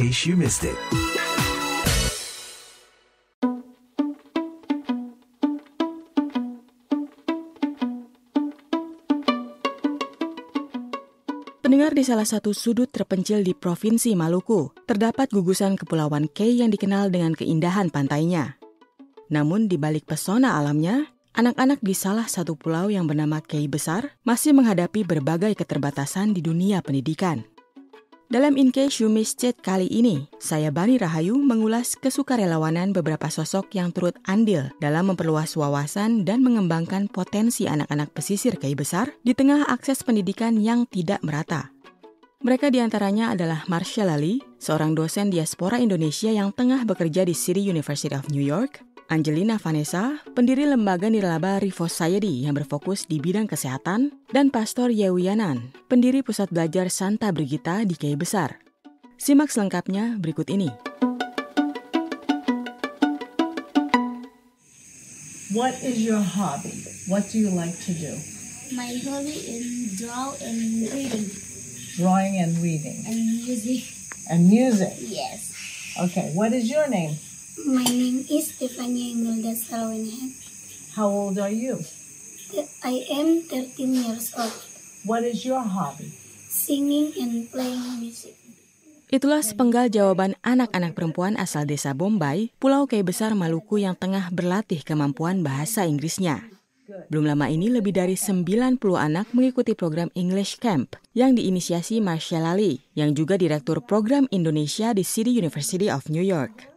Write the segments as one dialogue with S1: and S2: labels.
S1: case you missed it.
S2: Pendengar, di salah satu sudut terpencil di Provinsi Maluku, terdapat gugusan Kepulauan Kei yang dikenal dengan keindahan pantainya. Namun di balik pesona alamnya, anak-anak di salah satu pulau yang bernama Kei Besar masih menghadapi berbagai keterbatasan di dunia pendidikan. Dalam In Case You Missed It kali ini, saya Bani Rahayu mengulas kesukarelawanan beberapa sosok yang turut andil dalam memperluas wawasan dan mengembangkan potensi anak-anak pesisir Kei Besar di tengah akses pendidikan yang tidak merata. Mereka diantaranya adalah Marcella Lee, seorang dosen diaspora Indonesia yang tengah bekerja di City University of New York, Angelina Vanessa, pendiri lembaga nirlaba Rivo Society yang berfokus di bidang kesehatan, dan Pastor Yewianan, pendiri pusat belajar Santa Brigita di Kei Besar. Simak selengkapnya berikut ini.
S3: What is your hobby? What do you like to do?
S4: My hobby is draw and reading
S3: Drawing and reading.
S4: and music.
S3: And music.
S4: Yes.
S3: Okay, what is your name?
S4: My name is Stefania Imelda Salwenhead.
S3: How old are you?
S4: I am 13 years old.
S3: What is your hobby?
S4: Singing and playing music.
S2: Itulah sepenggal jawaban anak-anak perempuan asal desa Bombay, Pulau Kei Besar Maluku yang tengah berlatih kemampuan bahasa Inggrisnya. Belum lama ini lebih dari 90 anak mengikuti program English Camp yang diinisiasi Marcella Lee, yang juga direktur program Indonesia di City University of New York.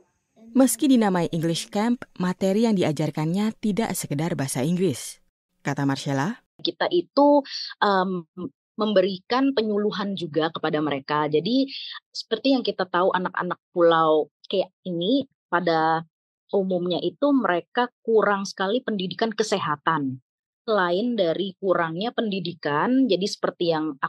S2: Meski dinamai English Camp, materi yang diajarkannya tidak sekedar bahasa Inggris. Kata Marcella,
S5: kita itu memberikan penyuluhan juga kepada mereka. Jadi seperti yang kita tahu anak-anak pulau kayak ini pada umumnya itu mereka kurang sekali pendidikan kesehatan. Selain dari kurangnya pendidikan, jadi seperti yang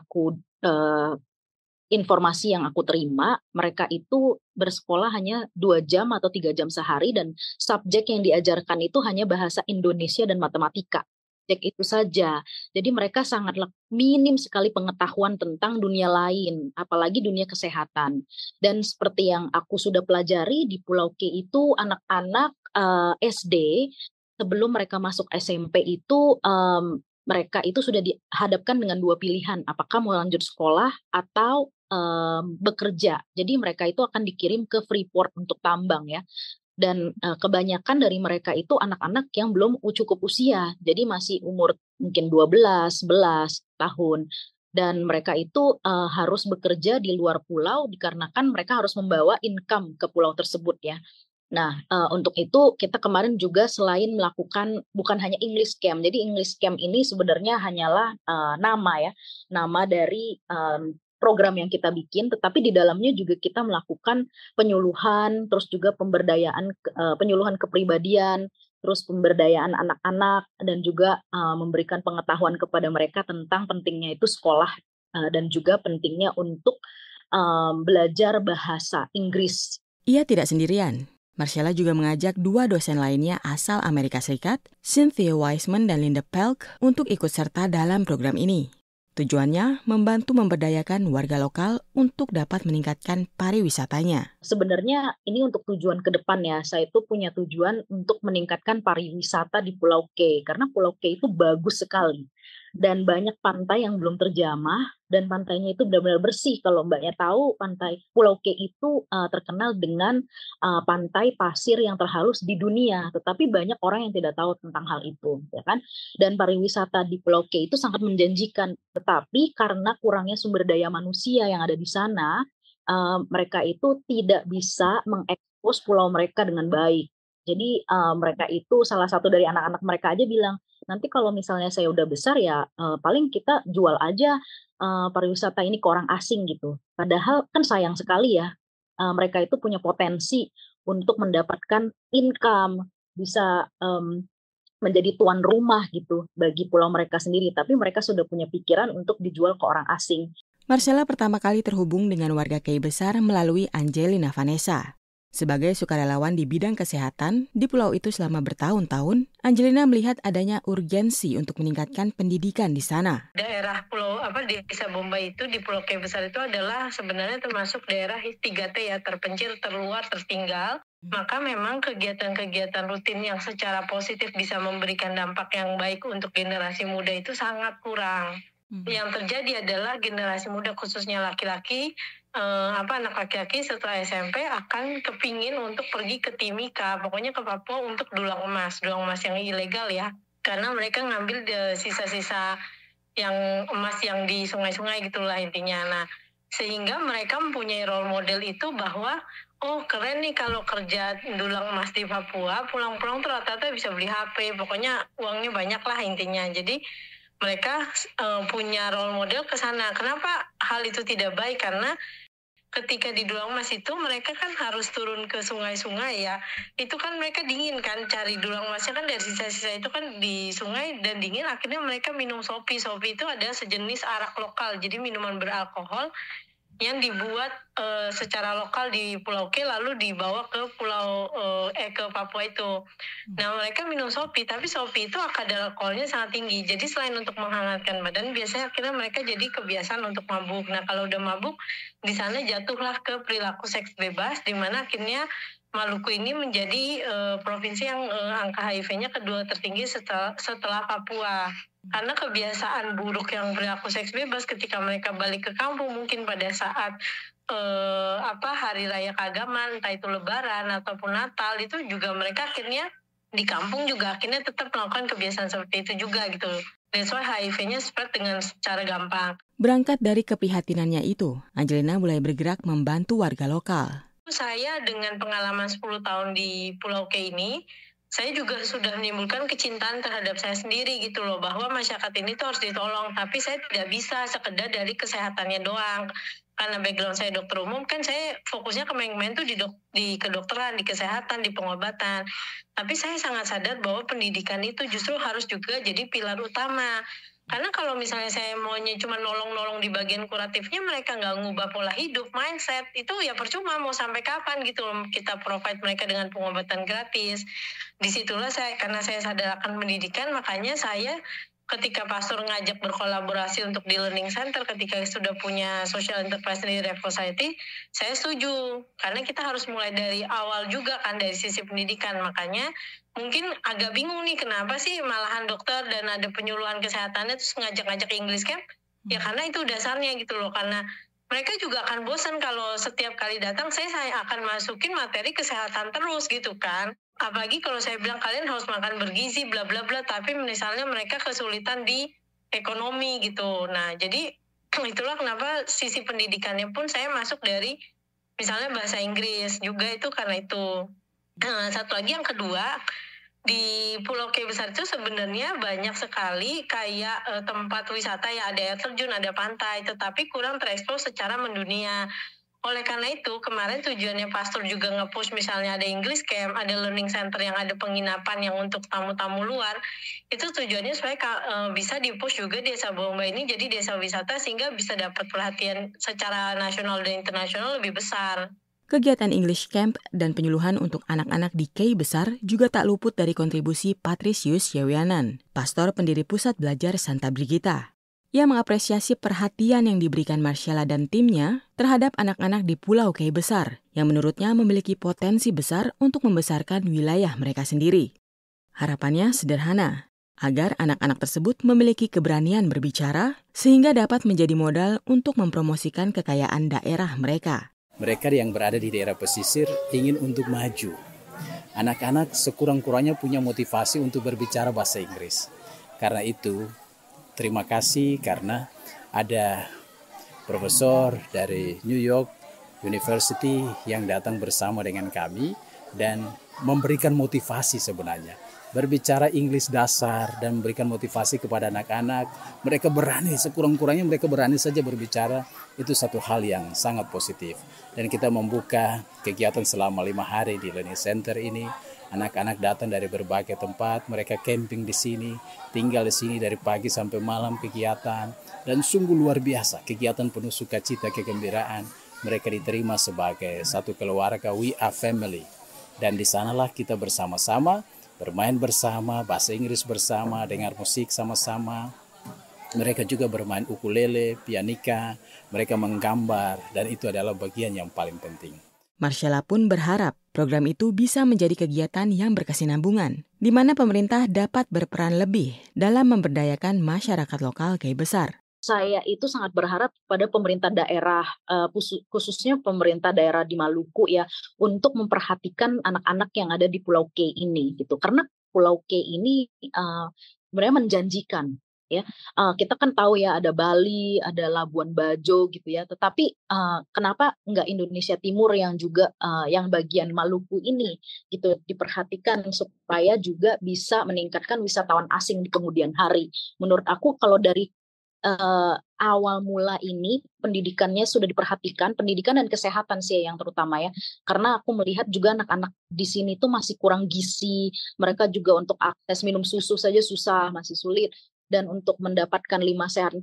S5: informasi yang aku terima, mereka itu bersekolah hanya 2 jam atau 3 jam sehari dan subjek yang diajarkan itu hanya bahasa Indonesia dan matematika. Subjek itu saja. Jadi mereka sangat minim sekali pengetahuan tentang dunia lain, apalagi dunia kesehatan. Dan seperti yang aku sudah pelajari di Pulau K itu anak-anak SD sebelum mereka masuk SMP itu mereka itu sudah dihadapkan dengan 2 pilihan, apakah mau lanjut sekolah atau bekerja. Jadi mereka itu akan dikirim ke Freeport untuk tambang ya. Dan kebanyakan dari mereka itu anak-anak yang belum cukup usia, jadi masih umur mungkin 12, 11 tahun. Dan mereka itu harus bekerja di luar pulau dikarenakan mereka harus membawa income ke pulau tersebut ya. Nah, untuk itu kita kemarin juga selain melakukan bukan hanya English Camp, jadi English Camp ini sebenarnya hanyalah nama dari program yang kita bikin, tetapi di dalamnya juga kita melakukan penyuluhan, terus juga pemberdayaan, penyuluhan kepribadian, terus pemberdayaan anak-anak, dan juga memberikan pengetahuan kepada mereka tentang pentingnya itu sekolah dan juga pentingnya untuk belajar bahasa Inggris.
S2: ia tidak sendirian. Marcella juga mengajak 2 dosen lainnya asal Amerika Serikat, Cynthia Wiseman dan Linda Pelk, untuk ikut serta dalam program ini. Tujuannya membantu memberdayakan warga lokal untuk dapat meningkatkan pariwisatanya.
S5: Sebenarnya ini untuk tujuan ke depan ya, saya itu punya tujuan untuk meningkatkan pariwisata di Pulau K, karena Pulau K itu bagus sekali. Dan banyak pantai yang belum terjamah, dan pantainya itu benar-benar bersih. Kalau mbaknya tahu, pantai Pulau K itu terkenal dengan pantai pasir yang terhalus di dunia, tetapi banyak orang yang tidak tahu tentang hal itu, ya kan? Dan pariwisata di Pulau K itu sangat menjanjikan, tetapi karena kurangnya sumber daya manusia yang ada di sana, mereka itu tidak bisa mengekspos pulau mereka dengan baik. Jadi mereka itu salah satu dari anak-anak mereka aja bilang, nanti kalau misalnya saya udah besar ya paling kita jual aja pariwisata ini ke orang asing gitu. Padahal kan sayang sekali ya, mereka itu punya potensi untuk mendapatkan income, bisa menjadi tuan rumah gitu bagi pulau mereka sendiri. Tapi mereka sudah punya pikiran untuk dijual ke orang asing.
S2: Marcella pertama kali terhubung dengan warga Kei Besar melalui Angelina Vanessa. Sebagai sukarelawan di bidang kesehatan di pulau itu selama bertahun-tahun, Angelina melihat adanya urgensi untuk meningkatkan pendidikan di sana.
S1: Daerah desa Bombay itu di Pulau K Besar itu adalah sebenarnya termasuk daerah 3T ya, terpencil, terluar, tertinggal. Maka memang kegiatan-kegiatan rutin yang secara positif bisa memberikan dampak yang baik untuk generasi muda itu sangat kurang. Yang terjadi adalah generasi muda khususnya laki-laki, anak laki-laki setelah SMP akan kepingin untuk pergi ke Timika, pokoknya ke Papua untuk dulang emas yang ilegal ya. Karena mereka ngambil sisa-sisa yang emas yang di sungai-sungai gitulah intinya. Nah, sehingga mereka mempunyai role model itu bahwa oh keren nih kalau kerja dulang emas di Papua, pulang-pulang tuh rata-rata bisa beli HP, pokoknya uangnya banyak lah intinya. Jadi mereka punya role model ke sana. Kenapa hal itu tidak baik? Karena ketika di dulang emas itu mereka kan harus turun ke sungai-sungai ya. Itu kan mereka dingin kan, cari dulang emasnya kan dari sisa-sisa itu kan di sungai dan dingin. Akhirnya mereka minum sopi. Sopi itu ada sejenis arak lokal, jadi minuman beralkohol yang dibuat secara lokal di Pulau K lalu dibawa ke ke Papua itu. Nah mereka minum sopi, tapi sopi itu kadar alkoholnya sangat tinggi. Jadi selain untuk menghangatkan badan, biasanya akhirnya mereka jadi kebiasaan untuk mabuk. Nah kalau udah mabuk, di sana jatuhlah ke perilaku seks bebas, di mana akhirnya Maluku ini menjadi provinsi yang angka HIV-nya kedua tertinggi setelah Papua. Karena kebiasaan buruk yang perilaku seks bebas ketika mereka balik ke kampung mungkin pada saat hari raya keagamaan, entah itu Lebaran ataupun Natal, itu juga mereka akhirnya di kampung juga akhirnya tetap melakukan kebiasaan seperti itu juga gitu. That's why HIV-nya spread dengan secara gampang.
S2: Berangkat dari keprihatinannya itu, Angelina mulai bergerak membantu warga lokal.
S1: Saya dengan pengalaman 10 tahun di Pulau K ini, saya juga sudah menimbulkan kecintaan terhadap saya sendiri gitu loh, bahwa masyarakat ini tuh harus ditolong, tapi saya tidak bisa sekedar dari kesehatannya doang. Karena background saya dokter umum, kan saya fokusnya ke main tuh di kedokteran, di kesehatan, di pengobatan. Tapi saya sangat sadar bahwa pendidikan itu justru harus juga jadi pilar utama. Karena kalau misalnya saya maunya cuma nolong-nolong di bagian kuratifnya, mereka nggak ngubah pola hidup, mindset, itu ya percuma mau sampai kapan gitu loh kita provide mereka dengan pengobatan gratis. Disitulah karena saya sadar akan pendidikan, makanya saya ketika pastor ngajak berkolaborasi untuk di Learning Center, ketika sudah punya social enterprise di Ref Society, saya setuju. Karena kita harus mulai dari awal juga kan, dari sisi pendidikan. Makanya mungkin agak bingung nih, kenapa sih malahan dokter dan ada penyuluhan kesehatannya terus ngajak-ngajak English Camp? Ya karena itu dasarnya gitu loh, karena mereka juga akan bosan kalau setiap kali datang saya akan masukin materi kesehatan terus gitu kan. Apalagi kalau saya bilang kalian harus makan bergizi bla bla bla, tapi misalnya mereka kesulitan di ekonomi gitu. Nah jadi itulah kenapa sisi pendidikannya pun saya masuk dari misalnya bahasa Inggris juga, itu karena itu. Satu lagi yang kedua, di Pulau K Besar itu sebenarnya banyak sekali kayak tempat wisata ya, ada air terjun, ada pantai, tetapi kurang terekspos secara mendunia. Oleh karena itu, kemarin tujuannya pastor juga nge-push misalnya ada English Camp, ada Learning Center yang ada penginapan yang untuk tamu-tamu luar. Itu tujuannya supaya bisa di-push juga desa Bombay ini jadi desa wisata sehingga bisa dapat perhatian secara nasional dan internasional lebih besar.
S2: Kegiatan English Camp dan penyuluhan untuk anak-anak di K Besar juga tak luput dari kontribusi Patricius Yewianan, pastor pendiri Pusat Belajar Santa Brigita. Ia mengapresiasi perhatian yang diberikan Marcella dan timnya terhadap anak-anak di Pulau K Besar yang menurutnya memiliki potensi besar untuk membesarkan wilayah mereka sendiri. Harapannya sederhana, agar anak-anak tersebut memiliki keberanian berbicara sehingga dapat menjadi modal untuk mempromosikan kekayaan daerah mereka.
S6: Mereka yang berada di daerah pesisir ingin untuk maju. Anak-anak sekurang-kurangnya punya motivasi untuk berbicara bahasa Inggris. Karena itu, terima kasih karena ada profesor dari New York University yang datang bersama dengan kami dan memberikan motivasi sebenarnya. Berbicara Inggris dasar dan memberikan motivasi kepada anak-anak. Mereka berani, sekurang-kurangnya mereka berani saja berbicara. Itu satu hal yang sangat positif. Dan kita membuka kegiatan selama 5 hari di Learning Center ini. Anak-anak datang dari berbagai tempat, mereka camping di sini, tinggal di sini dari pagi sampai malam kegiatan. Dan sungguh luar biasa, kegiatan penuh sukacita, kegembiraan. mereka diterima sebagai satu keluarga, we are family. Dan di sanalah kita bersama-sama, bermain bersama, bahasa Inggris bersama, dengar musik sama-sama. Mereka juga bermain ukulele, pianika, mereka menggambar, dan itu adalah bagian yang paling penting.
S2: Marcella pun berharap program itu bisa menjadi kegiatan yang berkesinambungan, di mana pemerintah dapat berperan lebih dalam memberdayakan masyarakat lokal Kei Besar.
S5: Saya itu sangat berharap pada pemerintah daerah, khususnya pemerintah daerah di Maluku ya, untuk memperhatikan anak-anak yang ada di Pulau K ini gitu. Karena Pulau K ini sebenarnya menjanjikan ya. Kita kan tahu ya ada Bali, ada Labuan Bajo gitu ya. Tetapi kenapa enggak Indonesia Timur yang juga yang bagian Maluku ini gitu diperhatikan supaya juga bisa meningkatkan wisatawan asing di kemudian hari. Menurut aku kalau dari awal mula ini pendidikannya sudah diperhatikan, pendidikan dan kesehatan sih yang terutama ya, karena aku melihat juga anak-anak di sini tuh masih kurang gizi, mereka juga untuk akses minum susu saja susah, masih sulit, dan untuk mendapatkan 5 sehat 4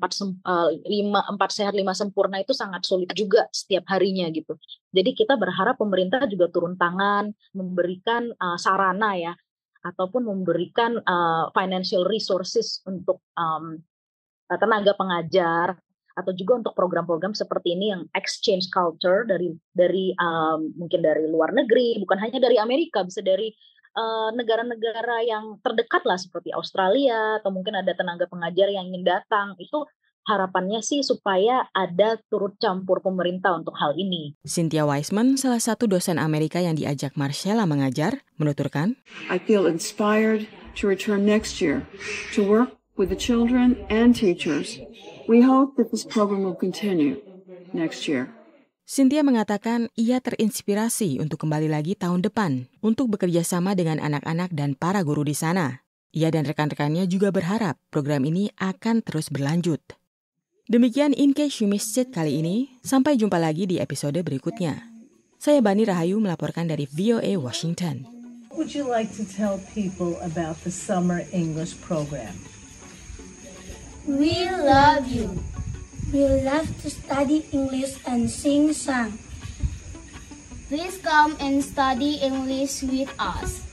S5: sehat 5 sempurna itu sangat sulit juga setiap harinya gitu. Jadi kita berharap pemerintah juga turun tangan, memberikan sarana ya, ataupun memberikan financial resources untuk tenaga pengajar, atau juga untuk program-program seperti ini yang exchange culture dari mungkin dari luar negeri, bukan hanya dari Amerika, bisa dari negara-negara yang terdekat lah seperti Australia, atau mungkin ada tenaga pengajar yang ingin datang. Itu harapannya sih supaya ada turut campur pemerintah untuk hal ini.
S2: Cynthia Wiseman, salah satu dosen Amerika yang diajak Marcella mengajar, menuturkan,
S3: I feel inspired to return next year to work with the children and teachers. We hope that this program will continue next year.
S2: Cynthia mengatakan ia terinspirasi untuk kembali lagi tahun depan untuk bekerja sama dengan anak-anak dan para guru di sana. Ia dan rekan-rekannya juga berharap program ini akan terus berlanjut. Demikian In Case You Missed It kali ini. Sampai jumpa lagi di episode berikutnya. Saya Bani Rahayu melaporkan dari VOA Washington.
S3: Would you like to tell people about the summer English program?
S4: We love you. We love to study English and sing song.
S7: Please come and study English with us.